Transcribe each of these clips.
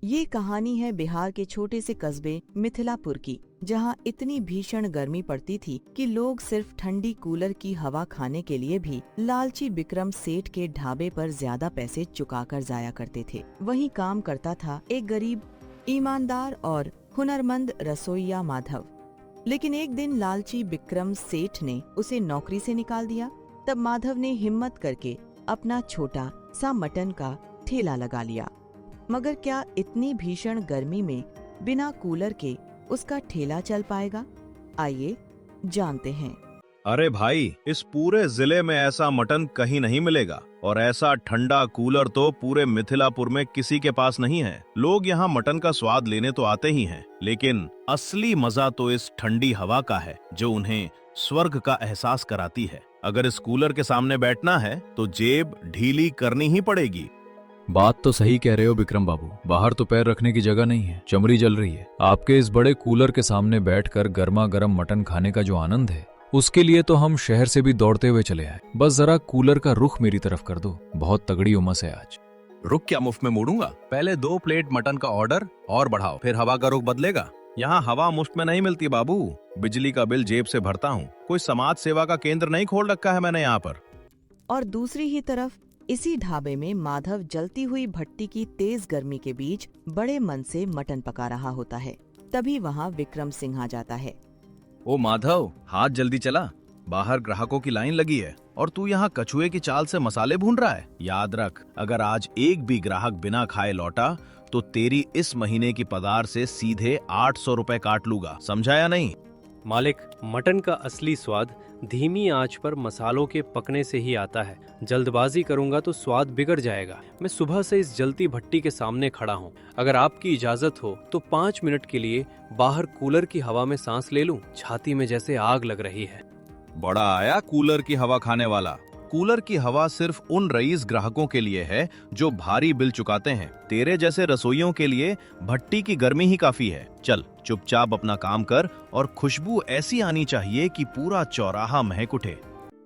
ये कहानी है बिहार के छोटे से कस्बे मिथिलापुर की, जहाँ इतनी भीषण गर्मी पड़ती थी कि लोग सिर्फ ठंडी कूलर की हवा खाने के लिए भी लालची विक्रम सेठ के ढाबे पर ज्यादा पैसे चुकाकर जाया करते थे। वहीं काम करता था एक गरीब, ईमानदार और हुनरमंद रसोइया माधव। लेकिन एक दिन लालची विक्रम सेठ ने उसे नौकरी से निकाल दिया। तब माधव ने हिम्मत करके अपना छोटा सा मटन का ठेला लगा लिया। मगर क्या इतनी भीषण गर्मी में बिना कूलर के उसका ठेला चल पाएगा? आइए जानते हैं। अरे भाई, इस पूरे जिले में ऐसा मटन कहीं नहीं मिलेगा और ऐसा ठंडा कूलर तो पूरे मिथिलापुर में किसी के पास नहीं है। लोग यहाँ मटन का स्वाद लेने तो आते ही हैं, लेकिन असली मजा तो इस ठंडी हवा का है जो उन्हें स्वर्ग का एहसास कराती है। अगर इस कूलर के सामने बैठना है तो जेब ढीली करनी ही पड़ेगी। बात तो सही कह रहे हो विक्रम बाबू, बाहर तो पैर रखने की जगह नहीं है, चमड़ी जल रही है। आपके इस बड़े कूलर के सामने बैठकर गर्मा गर्म मटन खाने का जो आनंद है, उसके लिए तो हम शहर से भी दौड़ते हुए चले आए। बस जरा कूलर का रुख मेरी तरफ कर दो, बहुत तगड़ी उमस है आज। रुख क्या मुफ्त में मोड़ूंगा? पहले 2 प्लेट मटन का ऑर्डर और बढ़ाओ, फिर हवा का रुख बदलेगा। यहाँ हवा मुफ्त में नहीं मिलती बाबू, बिजली का बिल जेब से भरता हूँ। कोई समाज सेवा का केंद्र नहीं खोल रखा है मैंने यहाँ पर। और दूसरी ही तरफ इसी ढाबे में माधव जलती हुई भट्टी की तेज गर्मी के बीच बड़े मन से मटन पका रहा होता है। तभी वहाँ विक्रम सिंह आ जाता है। ओ माधव, हाथ जल्दी चला, बाहर ग्राहकों की लाइन लगी है और तू यहाँ कछुए की चाल से मसाले भून रहा है। याद रख, अगर आज एक भी ग्राहक बिना खाए लौटा तो तेरी इस महीने की पगार से सीधे 800 रुपए काट लूंगा, समझा या नहीं? मालिक, मटन का असली स्वाद धीमी आंच पर मसालों के पकने से ही आता है। जल्दबाजी करूंगा तो स्वाद बिगड़ जाएगा। मैं सुबह से इस जलती भट्टी के सामने खड़ा हूं। अगर आपकी इजाजत हो तो 5 मिनट के लिए बाहर कूलर की हवा में सांस ले लूं। छाती में जैसे आग लग रही है। बड़ा आया कूलर की हवा खाने वाला। कूलर की हवा सिर्फ उन रईस ग्राहकों के लिए है जो भारी बिल चुकाते हैं। तेरे जैसे रसोइयों के लिए भट्टी की गर्मी ही काफी है। चल चुपचाप अपना काम कर और खुशबू ऐसी आनी चाहिए कि पूरा चौराहा महक उठे।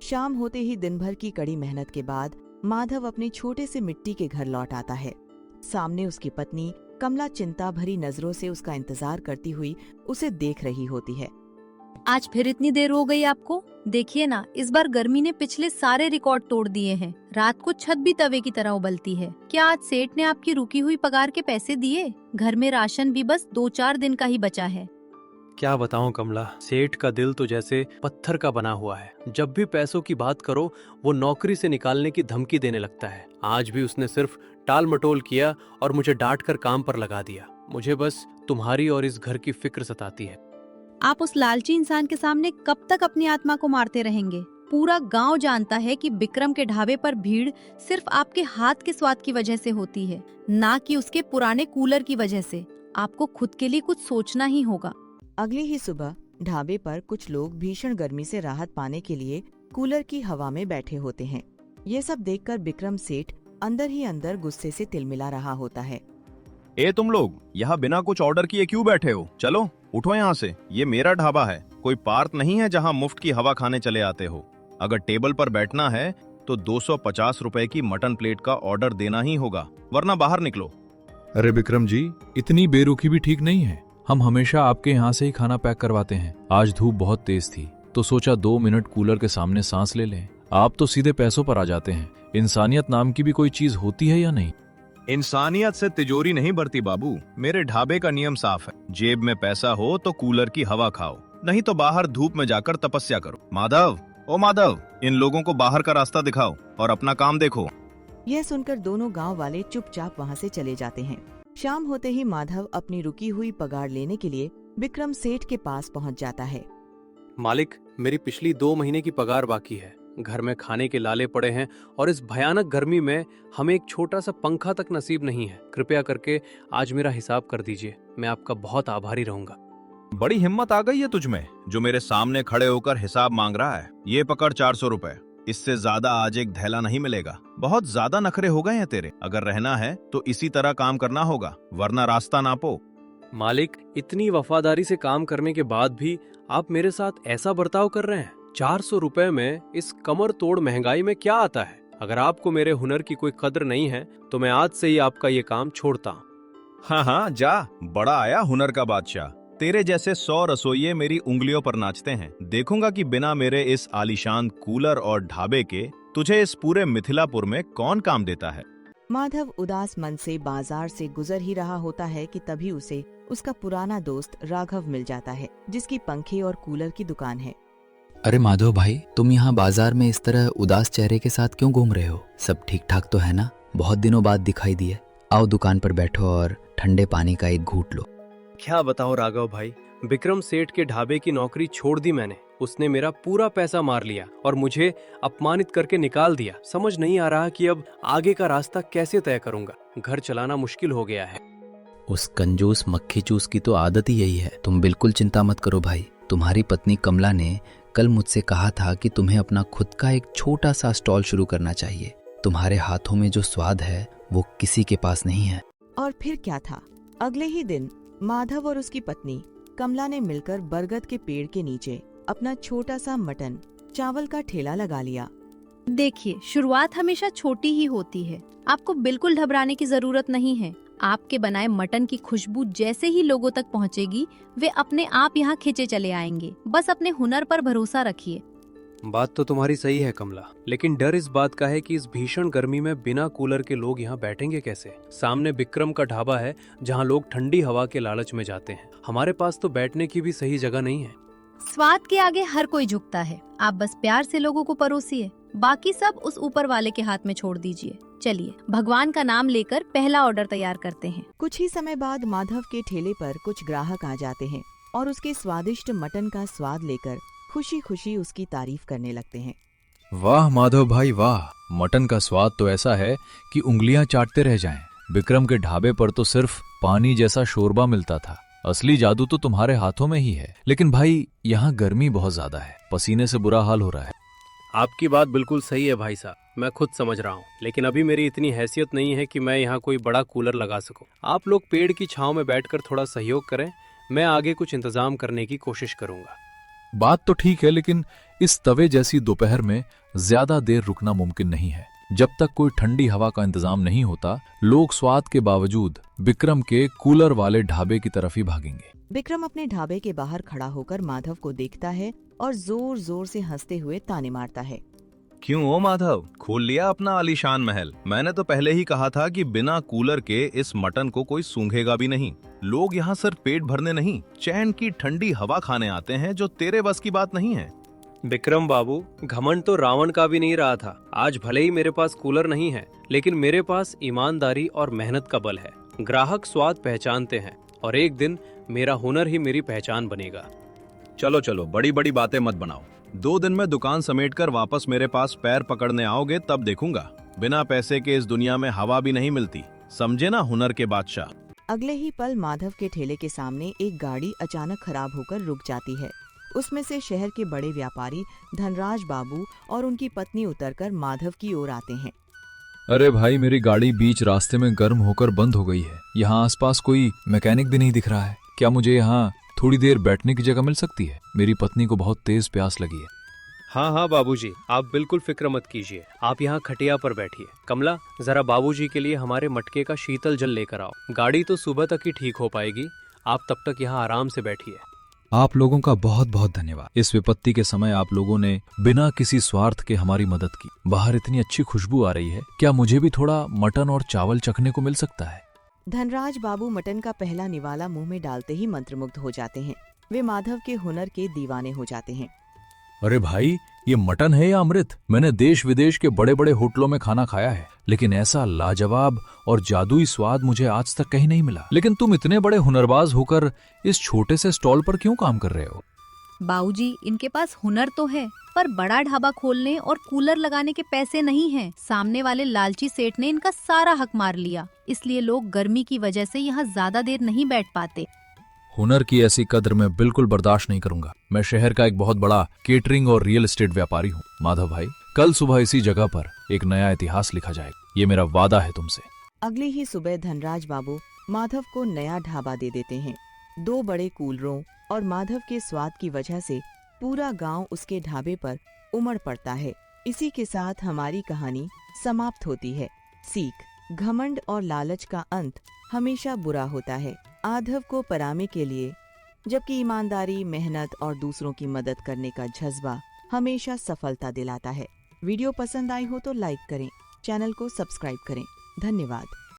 शाम होते ही दिन भर की कड़ी मेहनत के बाद माधव अपने छोटे से मिट्टी के घर लौट आता है। सामने उसकी पत्नी कमला चिंता भरी नजरों से उसका इंतजार करती हुई उसे देख रही होती है। आज फिर इतनी देर हो गई आपको? देखिए ना, इस बार गर्मी ने पिछले सारे रिकॉर्ड तोड़ दिए हैं। रात को छत भी तवे की तरह उबलती है। क्या आज सेठ ने आपकी रुकी हुई पगार के पैसे दिए? घर में राशन भी बस 2-4 दिन का ही बचा है। क्या बताऊं कमला, सेठ का दिल तो जैसे पत्थर का बना हुआ है। जब भी पैसों की बात करो वो नौकरी से निकालने की धमकी देने लगता है। आज भी उसने सिर्फ टाल मटोल किया और मुझे डांट कर काम पर लगा दिया। मुझे बस तुम्हारी और इस घर की फिक्र सताती है। आप उस लालची इंसान के सामने कब तक अपनी आत्मा को मारते रहेंगे? पूरा गांव जानता है कि विक्रम के ढाबे पर भीड़ सिर्फ आपके हाथ के स्वाद की वजह से होती है, ना कि उसके पुराने कूलर की वजह से। आपको खुद के लिए कुछ सोचना ही होगा। अगली ही सुबह ढाबे पर कुछ लोग भीषण गर्मी से राहत पाने के लिए कूलर की हवा में बैठे होते हैं। ये सब देखकर विक्रम सेठ अंदर ही अंदर गुस्से से तिलमिला रहा होता है। ए तुम लोग यहाँ बिना कुछ ऑर्डर किए क्यों बैठे हो? चलो उठो यहाँ से, ये मेरा ढाबा है, कोई पार्क नहीं है जहाँ मुफ्त की हवा खाने चले आते हो। अगर टेबल पर बैठना है तो 250 रुपए की मटन प्लेट का ऑर्डर देना ही होगा, वरना बाहर निकलो। अरे विक्रम जी, इतनी बेरुखी भी ठीक नहीं है। हम हमेशा आपके यहाँ से ही खाना पैक करवाते हैं। आज धूप बहुत तेज थी तो सोचा 2 मिनट कूलर के सामने सांस ले लें। आप तो सीधे पैसों पर आ जाते हैं। इंसानियत नाम की भी कोई चीज होती है या नहीं? इंसानियत से तिजोरी नहीं भरती बाबू। मेरे ढाबे का नियम साफ है, जेब में पैसा हो तो कूलर की हवा खाओ, नहीं तो बाहर धूप में जाकर तपस्या करो। माधव, ओ माधव, इन लोगों को बाहर का रास्ता दिखाओ और अपना काम देखो। यह सुनकर दोनों गांव वाले चुपचाप वहां से चले जाते हैं। शाम होते ही माधव अपनी रुकी हुई पगार लेने के लिए विक्रम सेठ के पास पहुंच जाता है। मालिक, मेरी पिछली 2 महीने की पगार बाकी है। घर में खाने के लाले पड़े हैं और इस भयानक गर्मी में हमें एक छोटा सा पंखा तक नसीब नहीं है। कृपया करके आज मेरा हिसाब कर दीजिए, मैं आपका बहुत आभारी रहूंगा। बड़ी हिम्मत आ गई है तुझमें, जो मेरे सामने खड़े होकर हिसाब मांग रहा है। ये पकड़ 400 रुपए, इससे ज्यादा आज एक धैला नहीं मिलेगा। बहुत ज्यादा नखरे हो गए हैं तेरे। अगर रहना है तो इसी तरह काम करना होगा, वरना रास्ता नापो। मालिक, इतनी वफादारी से काम करने के बाद भी आप मेरे साथ ऐसा बर्ताव कर रहे हैं। 400 रुपए में इस कमर तोड़ महंगाई में क्या आता है? अगर आपको मेरे हुनर की कोई कद्र नहीं है तो मैं आज से ही आपका ये काम छोड़ता हूँ। हाँ हाँ जा, बड़ा आया हुनर का बादशाह। तेरे जैसे 100 रसोइये मेरी उंगलियों पर नाचते हैं। देखूंगा कि बिना मेरे इस आलीशान कूलर और ढाबे के तुझे इस पूरे मिथिलापुर में कौन काम देता है। माधव उदास मन से बाजार से गुजर ही रहा होता है कि तभी उसे उसका पुराना दोस्त राघव मिल जाता है, जिसकी पंखे और कूलर की दुकान है। अरे माधव भाई, तुम यहाँ बाजार में इस तरह उदास चेहरे के साथ क्यों घूम रहे हो? सब ठीक ठाक तो है ना? बहुत दिनों बाद दिखाई दिए। आओ दुकान पर बैठो और ठंडे पानी का एक घूंट लो। क्या बताऊं राघव भाई, विक्रम सेठ के ढाबे की नौकरी छोड़ दी मैंने। उसने मेरा पूरा पैसा मार लिया और मुझे अपमानित करके निकाल दिया। समझ नहीं आ रहा कि अब आगे का रास्ता कैसे तय करूंगा। घर चलाना मुश्किल हो गया है। उस कंजूस मक्खी चूस की तो आदत ही यही है। तुम बिल्कुल चिंता मत करो भाई। तुम्हारी पत्नी कमला ने कल मुझसे कहा था कि तुम्हें अपना खुद का एक छोटा सा स्टॉल शुरू करना चाहिए। तुम्हारे हाथों में जो स्वाद है वो किसी के पास नहीं है। और फिर क्या था, अगले ही दिन माधव और उसकी पत्नी कमला ने मिलकर बरगद के पेड़ के नीचे अपना छोटा सा मटन चावल का ठेला लगा लिया। देखिए, शुरुआत हमेशा छोटी ही होती है। आपको बिल्कुल घबराने की जरूरत नहीं है। आपके बनाए मटन की खुशबू जैसे ही लोगों तक पहुंचेगी, वे अपने आप यहाँ खिंचे चले आएंगे। बस अपने हुनर पर भरोसा रखिए। बात तो तुम्हारी सही है कमला, लेकिन डर इस बात का है कि इस भीषण गर्मी में बिना कूलर के लोग यहाँ बैठेंगे कैसे। सामने विक्रम का ढाबा है जहाँ लोग ठंडी हवा के लालच में जाते हैं। हमारे पास तो बैठने की भी सही जगह नहीं है। स्वाद के आगे हर कोई झुकता है। आप बस प्यार से लोगों को परोसिए, बाकी सब उस ऊपर वाले के हाथ में छोड़ दीजिए। चलिए, भगवान का नाम लेकर पहला ऑर्डर तैयार करते हैं। कुछ ही समय बाद माधव के ठेले पर कुछ ग्राहक आ जाते हैं और उसके स्वादिष्ट मटन का स्वाद लेकर खुशी खुशी उसकी तारीफ करने लगते हैं। वाह माधव भाई वाह, मटन का स्वाद तो ऐसा है कि उंगलियां चाटते रह जाएं। विक्रम के ढाबे पर तो सिर्फ पानी जैसा शोरबा मिलता था। असली जादू तो तुम्हारे हाथों में ही है। लेकिन भाई, यहाँ गर्मी बहुत ज्यादा है, पसीने से बुरा हाल हो रहा है। आपकी बात बिल्कुल सही है भाई साहब, मैं खुद समझ रहा हूँ, लेकिन अभी मेरी इतनी हैसियत नहीं है कि मैं यहाँ कोई बड़ा कूलर लगा सकूँ। आप लोग पेड़ की छांव में बैठकर थोड़ा सहयोग करें, मैं आगे कुछ इंतजाम करने की कोशिश करूंगा। बात तो ठीक है, लेकिन इस तवे जैसी दोपहर में ज्यादा देर रुकना मुमकिन नहीं है। जब तक कोई ठंडी हवा का इंतजाम नहीं होता, लोग स्वाद के बावजूद विक्रम के कूलर वाले ढाबे की तरफ ही भागेंगे। विक्रम अपने ढाबे के बाहर खड़ा होकर माधव को देखता है और जोर जोर से हंसते हुए ताने मारता है। क्यों ओ माधव, खोल लिया अपना आलीशान महल? मैंने तो पहले ही कहा था कि बिना कूलर के इस मटन को कोई सूंघेगा भी नहीं। लोग यहाँ सिर्फ पेट भरने नहीं, चैन की ठंडी हवा खाने आते हैं, जो तेरे बस की बात नहीं है। विक्रम बाबू, घमंड तो रावण का भी नहीं रहा था। आज भले ही मेरे पास कूलर नहीं है, लेकिन मेरे पास ईमानदारी और मेहनत का बल है। ग्राहक स्वाद पहचानते हैं और एक दिन मेरा हुनर ही मेरी पहचान बनेगा। चलो चलो, बड़ी बड़ी बातें मत बनाओ। 2 दिन में दुकान समेटकर वापस मेरे पास पैर पकड़ने आओगे तब देखूंगा। बिना पैसे के इस दुनिया में हवा भी नहीं मिलती, समझे ना हुनर के बादशाह। अगले ही पल माधव के ठेले के सामने एक गाड़ी अचानक खराब होकर रुक जाती है। उसमें से शहर के बड़े व्यापारी धनराज बाबू और उनकी पत्नी उतरकर माधव की ओर आते हैं। अरे भाई, मेरी गाड़ी बीच रास्ते में गर्म होकर बंद हो गई है। यहाँ आसपास कोई मैकेनिक भी नहीं दिख रहा है। क्या मुझे यहाँ थोड़ी देर बैठने की जगह मिल सकती है? मेरी पत्नी को बहुत तेज प्यास लगी है। हाँ हाँ बाबूजी, आप बिल्कुल फिक्र मत कीजिए। आप यहाँ खटिया पर बैठिए। कमला, जरा बाबूजी के लिए हमारे मटके का शीतल जल लेकर आओ। गाड़ी तो सुबह तक ही ठीक हो पाएगी। आप तब तक यहाँ आराम से बैठिए। आप लोगों का बहुत बहुत धन्यवाद। इस विपत्ति के समय आप लोगों ने बिना किसी स्वार्थ के हमारी मदद की। बाहर इतनी अच्छी खुशबू आ रही है, क्या मुझे भी थोड़ा मटन और चावल चखने को मिल सकता है? धनराज बाबू मटन का पहला निवाला मुंह में डालते ही मंत्रमुग्ध हो जाते हैं। वे माधव के हुनर के दीवाने हो जाते हैं। अरे भाई, ये मटन है या अमृत? मैंने देश विदेश के बड़े बड़े होटलों में खाना खाया है, लेकिन ऐसा लाजवाब और जादुई स्वाद मुझे आज तक कहीं नहीं मिला। लेकिन तुम इतने बड़े हुनरबाज होकर इस छोटे से स्टॉल पर क्यों काम कर रहे हो? बाबूजी, इनके पास हुनर तो है, पर बड़ा ढाबा खोलने और कूलर लगाने के पैसे नहीं हैं। सामने वाले लालची सेठ ने इनका सारा हक मार लिया, इसलिए लोग गर्मी की वजह से यहाँ ज्यादा देर नहीं बैठ पाते। हुनर की ऐसी कद्र मैं बिल्कुल बर्दाश्त नहीं करूंगा। मैं शहर का एक बहुत बड़ा केटरिंग और रियल एस्टेट व्यापारी हूँ। माधव भाई, कल सुबह इसी जगह पर एक नया इतिहास लिखा जाएगा, ये मेरा वादा है तुमसे। अगले ही सुबह धनराज बाबू माधव को नया ढाबा दे देते हैं। 2 बड़े कूलरों और माधव के स्वाद की वजह से पूरा गांव उसके ढाबे पर उमड़ पड़ता है। इसी के साथ हमारी कहानी समाप्त होती है। सीख, घमंड और लालच का अंत हमेशा बुरा होता है। आधव को परामे के लिए, जबकि ईमानदारी, मेहनत और दूसरों की मदद करने का जज्बा हमेशा सफलता दिलाता है। वीडियो पसंद आई हो तो लाइक करें, चैनल को सब्सक्राइब करें। धन्यवाद।